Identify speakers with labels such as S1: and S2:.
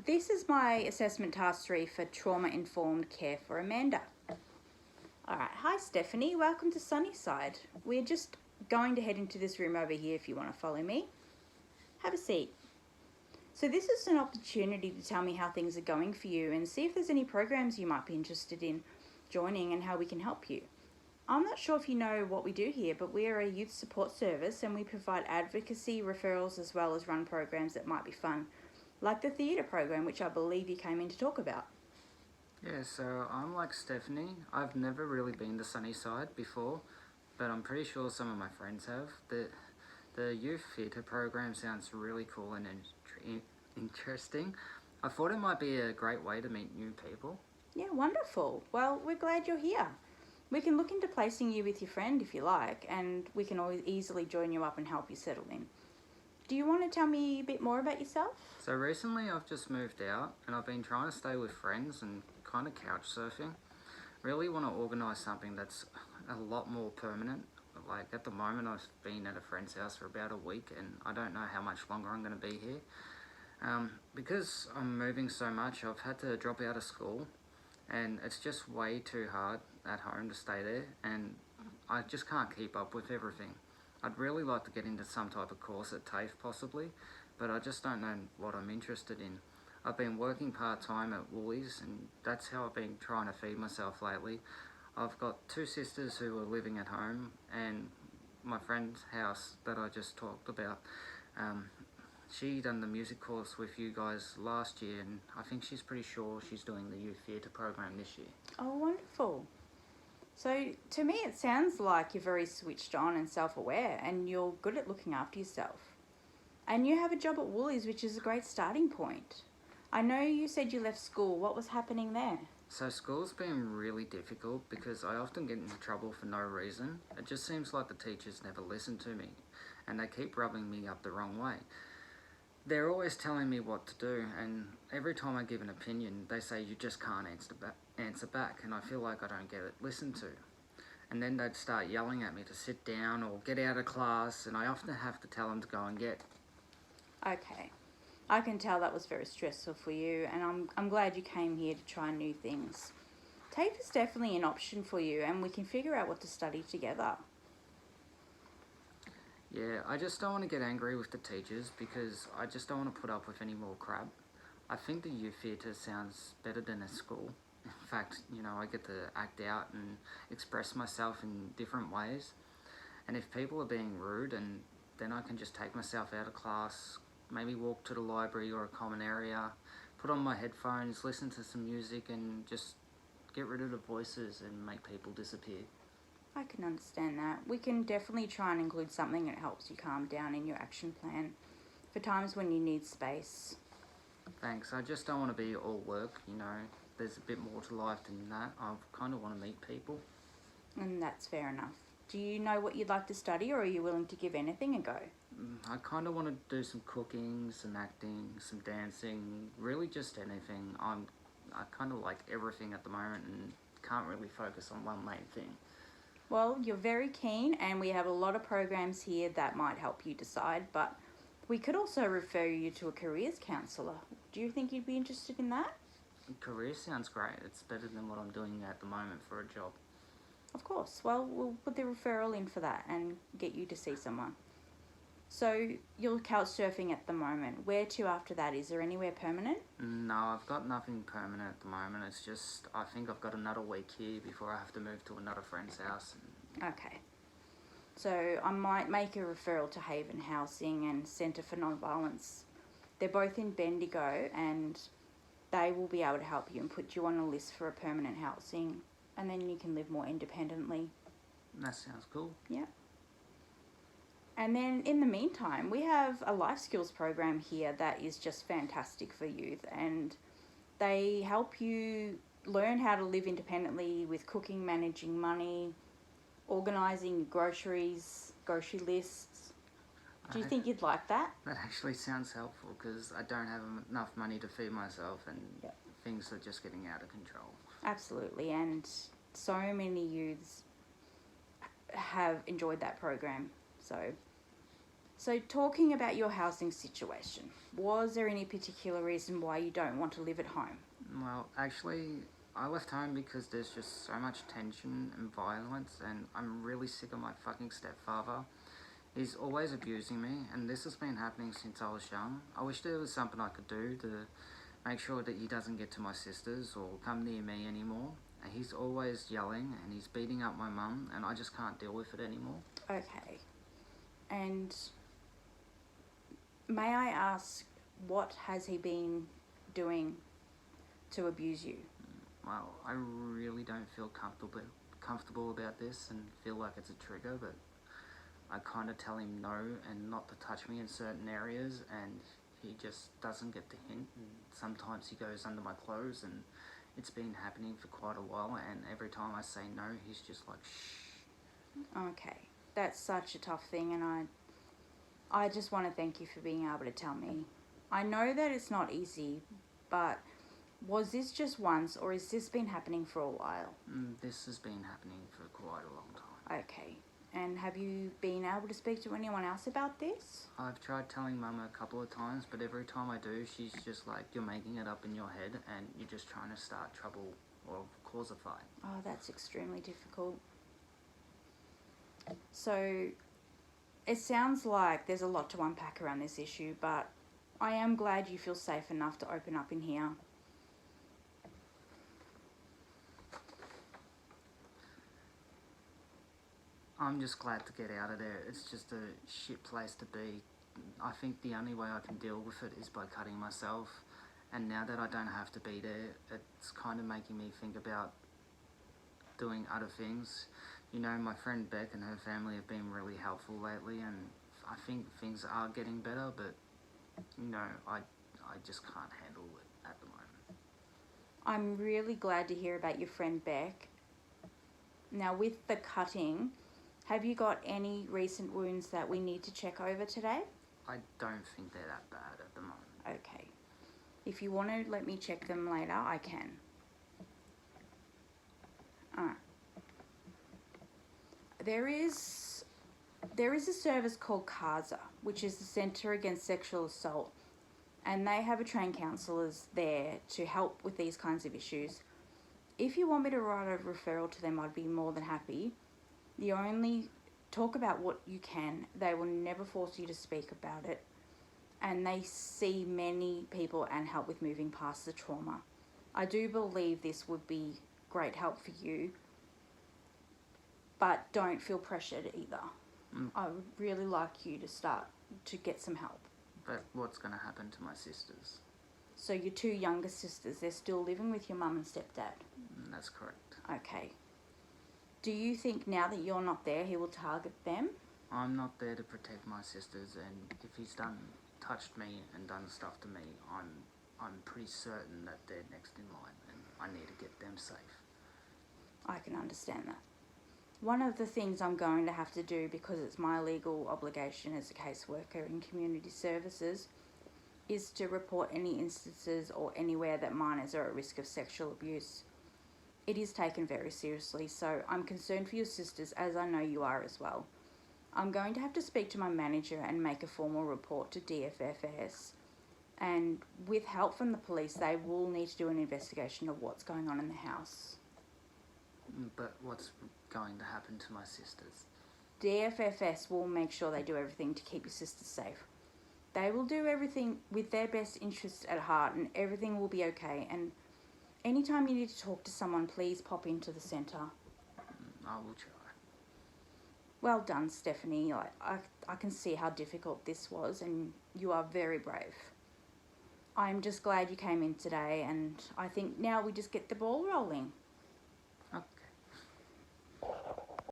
S1: This is my assessment task 3 for trauma-informed care for Amanda. All right, hi Stephanie, welcome to Sunnyside. We're just going to head into this room over here if you want to follow me. Have a seat. So this is an opportunity to tell me how things are going for you and see if there's any programs you might be interested in joining and how we can help you. I'm not sure if you know what we do here, but we are a youth support service and we provide advocacy, referrals, as well as run programs that might be fun, like the theatre program, which I believe you came in to talk about.
S2: Yeah, so I'm like Stephanie. I've never really been to Sunnyside before, but I'm pretty sure some of my friends have. The youth theatre program sounds really cool and interesting. I thought it might be a great way to meet new people.
S1: Yeah, wonderful. Well, we're glad you're here. We can look into placing you with your friend if you like, and we can always easily join you up and help you settle in. Do you want to tell me a bit more about yourself?
S2: So recently I've just moved out and I've been trying to stay with friends and kind of couch surfing. Really want to organise something that's a lot more permanent. Like at the moment I've been at a friend's house for about a week and I don't know how much longer I'm going to be here. Because I'm moving so much, I've had to drop out of school and it's just way too hard at home to stay there and I just can't keep up with everything. I'd really like to get into some type of course at TAFE possibly, but I just don't know what I'm interested in. I've been working part-time at Woolies and that's how I've been trying to feed myself lately. I've got 2 sisters who are living at home and my friend's house that I just talked about. She done the music course with you guys last year and I think she's pretty sure she's doing the youth theatre program this year.
S1: Oh, wonderful. So to me it sounds like you're very switched on and self-aware and you're good at looking after yourself. And you have a job at Woolies, which is a great starting point. I know you said you left school. What was happening there?
S2: So school's been really difficult because I often get into trouble for no reason. It just seems like the teachers never listen to me and they keep rubbing me up the wrong way. They're always telling me what to do and every time I give an opinion they say you just can't answer back and I feel like I don't get it listened to. And then they'd start yelling at me to sit down or get out of class and I often have to tell them to go and get.
S1: Okay. I can tell that was very stressful for you and I'm glad you came here to try new things. TAFE is definitely an option for you and we can figure out what to study together.
S2: Yeah, I just don't want to get angry with the teachers because I just don't want to put up with any more crap. I think the youth theatre sounds better than a school. In fact, I get to act out and express myself in different ways. And if people are being rude, and then I can just take myself out of class, maybe walk to the library or a common area, put on my headphones, listen to some music and just get rid of the voices and make people disappear.
S1: I can understand that. We can definitely try and include something that helps you calm down in your action plan for times when you need space.
S2: Thanks, I just don't want to be all work, there's a bit more to life than that. I kind of want to meet people.
S1: And that's fair enough. Do you know what you'd like to study or are you willing to give anything a go?
S2: I kind of want to do some cooking, some acting, some dancing, really just anything. I kind of like everything at the moment and can't really focus on one main thing.
S1: Well, you're very keen and we have a lot of programs here that might help you decide, but we could also refer you to a careers counsellor. Do you think you'd be interested in that?
S2: Career sounds great. It's better than what I'm doing at the moment for a job.
S1: Of course. Well, we'll put the referral in for that and get you to see someone. So you're couch surfing at the moment. Where to after that? Is there anywhere permanent?
S2: No, I've got nothing permanent at the moment. It's just, I think I've got another week here before I have to move to another friend's house.
S1: Okay. So I might make a referral to Haven Housing and Centre for Non-Violence. They're both in Bendigo and they will be able to help you and put you on a list for a permanent housing and then you can live more independently.
S2: That sounds cool.
S1: Yeah. And then in the meantime, we have a life skills program here that is just fantastic for youth and they help you learn how to live independently with cooking, managing money, organising groceries, grocery lists. Do you think you'd like that?
S2: That actually sounds helpful because I don't have enough money to feed myself and things are just getting out of control.
S1: Absolutely, and so many youths have enjoyed that program. So So talking about your housing situation, was there any particular reason why you don't want to live at home?
S2: Well, actually, I left home because there's just so much tension and violence, and I'm really sick of my fucking stepfather. He's always abusing me, and this has been happening since I was young. I wish there was something I could do to make sure that he doesn't get to my sisters or come near me anymore. And he's always yelling, and he's beating up my mum, and I just can't deal with it anymore.
S1: Okay. And may I ask, what has he been doing to abuse you?
S2: Well, I really don't feel comfortable about this and feel like it's a trigger, but I kind of tell him no and not to touch me in certain areas, and he just doesn't get the hint. And sometimes he goes under my clothes, and it's been happening for quite a while, and every time I say no, he's just like, shh.
S1: Okay. That's such a tough thing, and I just want to thank you for being able to tell me. I know that it's not easy, but was this just once, or has this been happening for a while?
S2: This has been happening for quite a long time.
S1: Okay. And have you been able to speak to anyone else about this?
S2: I've tried telling Mum a couple of times, but every time I do, she's just like, you're making it up in your head and you're just trying to start trouble or cause a fight.
S1: Oh, that's extremely difficult. So, it sounds like there's a lot to unpack around this issue, but I am glad you feel safe enough to open up in here.
S2: I'm just glad to get out of there. It's just a shit place to be. I think the only way I can deal with it is by cutting myself. And now that I don't have to be there, it's kind of making me think about doing other things. You know, my friend Beck and her family have been really helpful lately, and I think things are getting better, but, you know, I just can't handle it at the moment.
S1: I'm really glad to hear about your friend Beck. Now, with the cutting, have you got any recent wounds that we need to check over today?
S2: I don't think they're that bad at the moment.
S1: Okay. If you want to let me check them later, I can. Alright. There is a service called CASA, which is the Centre Against Sexual Assault, and they have a trained counsellors there to help with these kinds of issues. If you want me to write a referral to them, I'd be more than happy. You only talk about what you can. They will never force you to speak about it. And they see many people and help with moving past the trauma. I do believe this would be great help for you, but don't feel pressured either. I would really like you to start to get some help.
S2: But what's going to happen to my sisters?
S1: So your two younger sisters, they're still living with your mum and stepdad?
S2: That's correct.
S1: Okay. Do you think now that you're not there, he will target them?
S2: I'm not there to protect my sisters, and if he's touched me and done stuff to me, I'm pretty certain that they're next in line, and I need to get them safe.
S1: I can understand that. One of the things I'm going to have to do, because it's my legal obligation as a caseworker in community services, is to report any instances or anywhere that minors are at risk of sexual abuse. It is taken very seriously, so I'm concerned for your sisters, as I know you are as well. I'm going to have to speak to my manager and make a formal report to DFFS. And with help from the police, they will need to do an investigation of what's going on in the house.
S2: But what's going to happen to my sisters?
S1: DFFS will make sure they do everything to keep your sisters safe. They will do everything with their best interests at heart, and everything will be okay. And anytime you need to talk to someone, please pop into the centre.
S2: I will try.
S1: Well done, Stephanie. I can see how difficult this was, and you are very brave. I'm just glad you came in today, and I think now we just get the ball rolling.